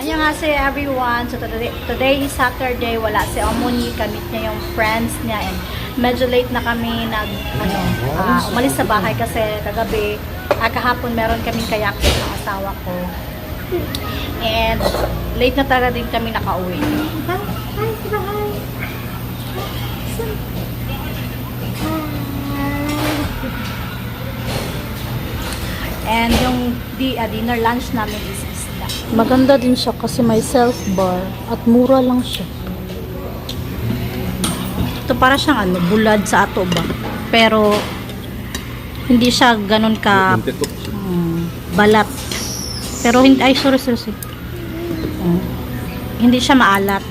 Annyeonghaseyo everyone. So today is Saturday. Wala si Omoni. Kamit niya yung friends niya. And medyo late na kami umalis sa bahay kasi kagabi, kahapon meron kaming kayakin ng asawa ko. And late na talaga din kami nakauwi. And yung dinner lunch namin is isda. Maganda din siya kasi may self-bar at mura lang siya. Ito para siyang bulad sa ato ba? Pero hindi siya ganun ka balat. Pero hindi, sorry. Hindi siya maalat.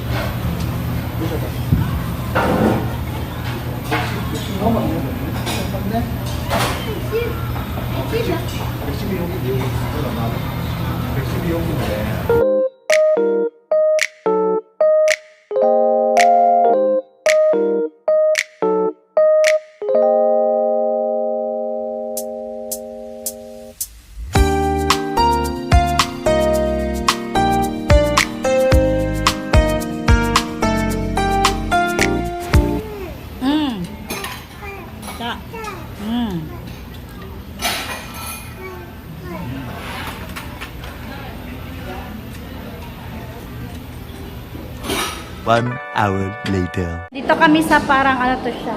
One hour later. Dito kami sa parang to siya.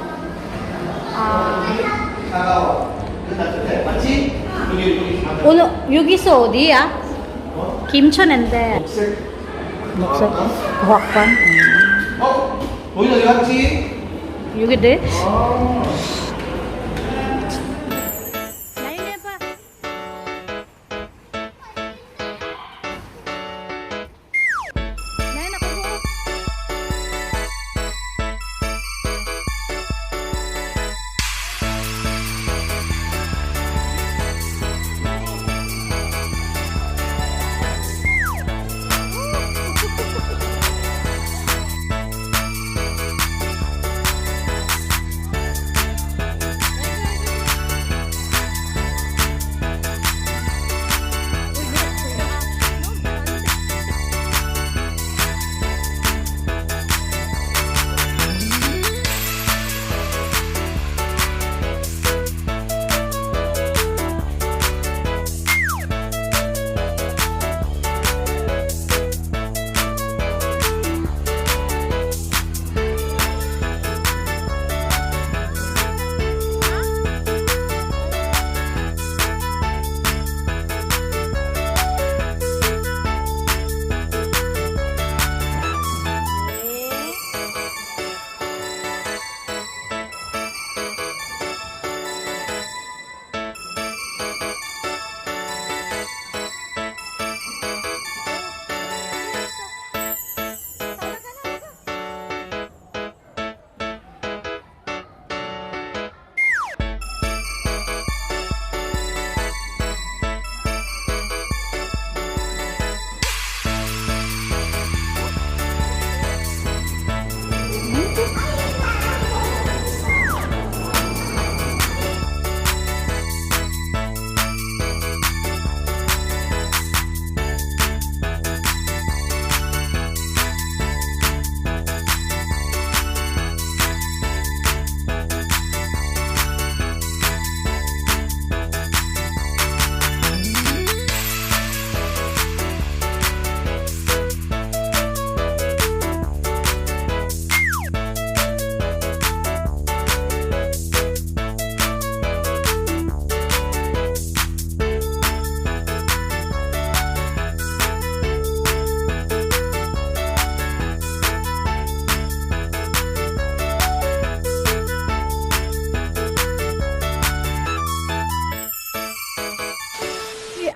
여기서 어디야? 김천인데. 목살? 고학관? 거기 어디 갔지? 여기 돼?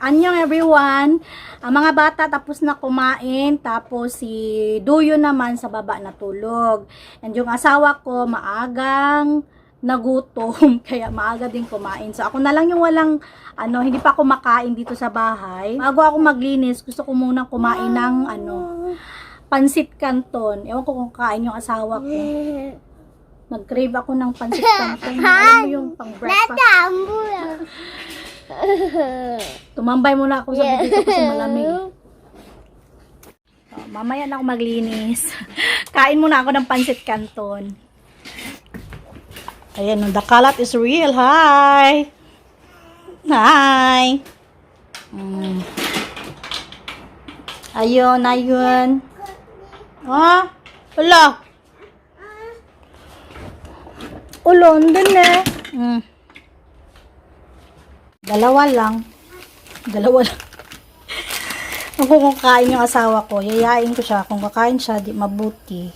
Annyeong everyone! Ang mga bata tapos na kumain, tapos si Duyo naman sa baba natulog. And yung asawa ko maagang nagutom, kaya maaga din kumain. So ako na lang yung walang, hindi pa ako makain dito sa bahay. Bago ako maglinis, gusto ko munang kumain ng, pansit canton. Ewan ko kung kain yung asawa ko. Nag-crave ako ng pansit canton. Alam mo yung pang breakfast. Tumambay muna ako sa dito kasi malamig. mamaya na ako maglinis. Kain muna ako ng pancit canton. Ayan, the kalat is real. Hi! Hi! Ayun, ayun. Ha? Wala. Ulo, andun eh. Dalawa lang. Kung kakain yung asawa ko, yayain ko siya. Kung kakain siya, di mabuti.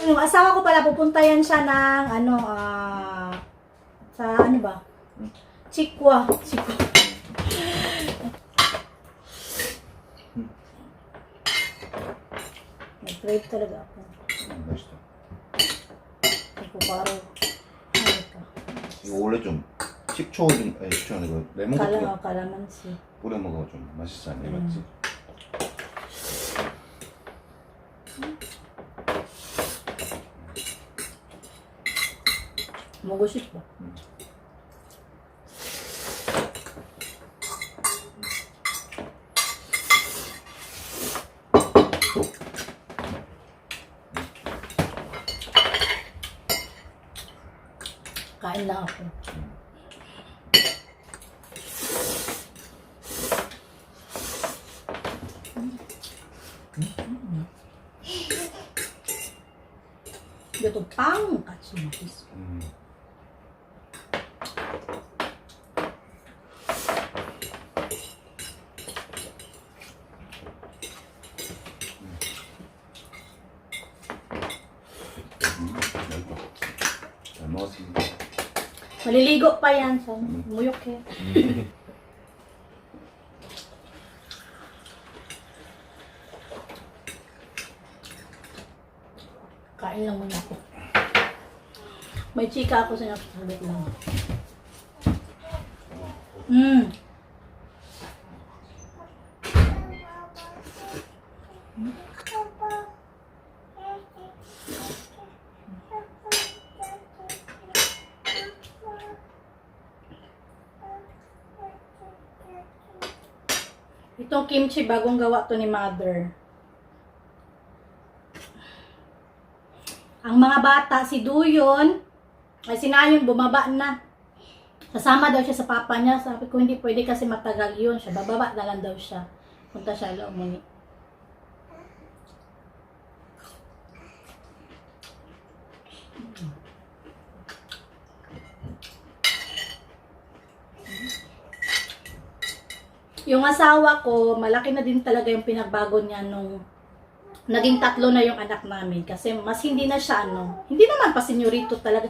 Yung asawa ko pala, pupuntayan siya ng, sa ano ba? Chikwa. Nag-crave talaga ako. 이거 바로 하니까. 이거 원래 좀 식초 좀, 아니 식초 아니고 레몬 같은 거 갈라만시. 뿌려 먹으면 좀 맛있지 않니? 맞지? 먹고 싶어. Kain lang ako. 이것도 빵 같이 먹겠어. 잘 먹었습니다. Maliligo pa yan. So, muyok eh. Kain lang muna ako. May chika ako sa nakasabit lang. Itong kimchi, bagong gawa to ni mother. Ang mga bata, si Duyon, ay si Nayon, bumaba na. Kasama daw siya sa papa niya. Sabi ko, hindi pwede kasi matagal yun. Siya, bababa na lang daw siya. Punta siya lang muni. Yung asawa ko, malaki na din talaga yung pinagbago niya nung naging 3 na yung anak namin. Kasi mas hindi na siya hindi naman pa senyorito talaga.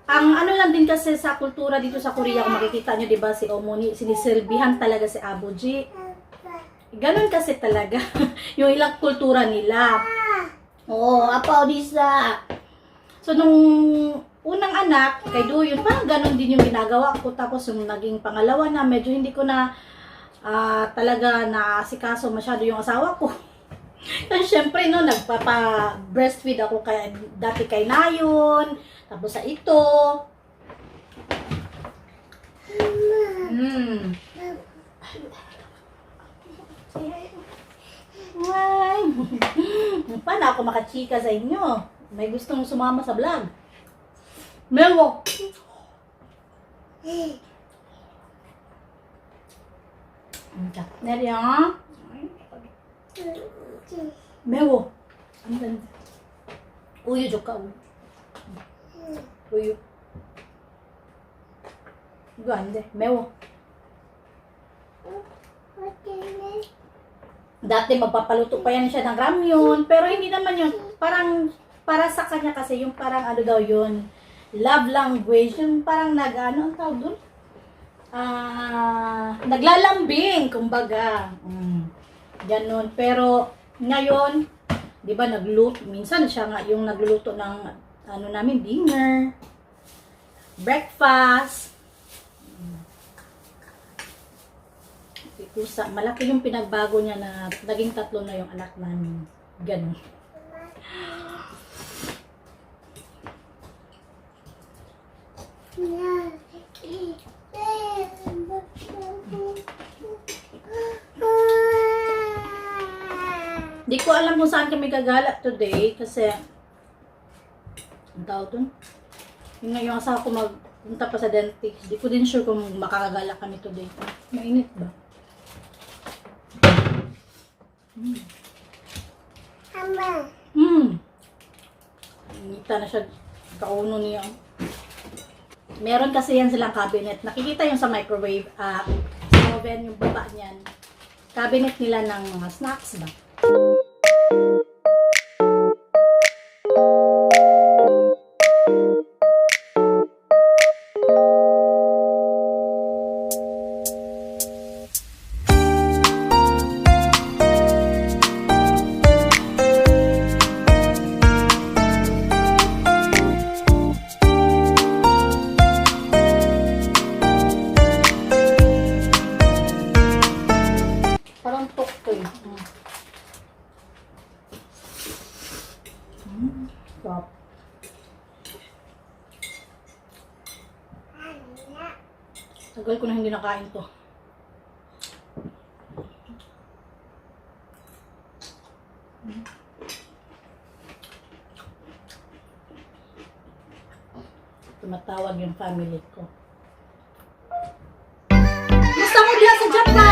Ang ano lang din kasi sa kultura dito sa Korea, kung makikita nyo, diba, si Omoni, sinisilbihan talaga si Abuji. Ganon kasi talaga yung ilang kultura nila. Oo, Apa Odisa. So, nung unang anak, kay Duyon, parang ganon din yung ginagawa ko. Tapos yung naging pangalawa na, medyo hindi ko na talaga naasikaso masyado yung asawa ko. Kasi syempre, no, nagpapa-breastfeed ako dati kay Nayon, tapos sa ito. Wow. ako makachika sa inyo. May gustong sumama sa vlog. Mewo! Neri, ha? Mewo. Ang ganda. Uyo, joka. Uyo. Ganda. Mewo. Dati magpapaluto pa yan siya ng ramyun, pero hindi naman yun. Parang, para sa kanya kasi, yung parang ano daw yun, love language, yung parang ang tawag dun? Naglalambing, kumbaga. Ganon. Pero, ngayon, di ba, minsan siya nga yung nagluluto ng, namin, dinner, breakfast, kusa. Malaki yung pinagbago niya na naging 3 na yung anak namin. Ganun. Di ko alam kung saan kami gagala today kasi ang tawag dun? Yung nga yung asawa ko magpunta pa sa dentist. Di ko din sure kung makakagala kami today. Mainit ba? Kita na siya kauno niya. Meron kasi yan silang cabinet. Nakikita yung sa microwave, sa oven, yung baba niyan. Cabinet nila ng mga snacks ba? Parang tukto eh. Stop. Tagal ko na hindi nakain to. Tumatawag yung family ko. Gusto mo diya sa Japan?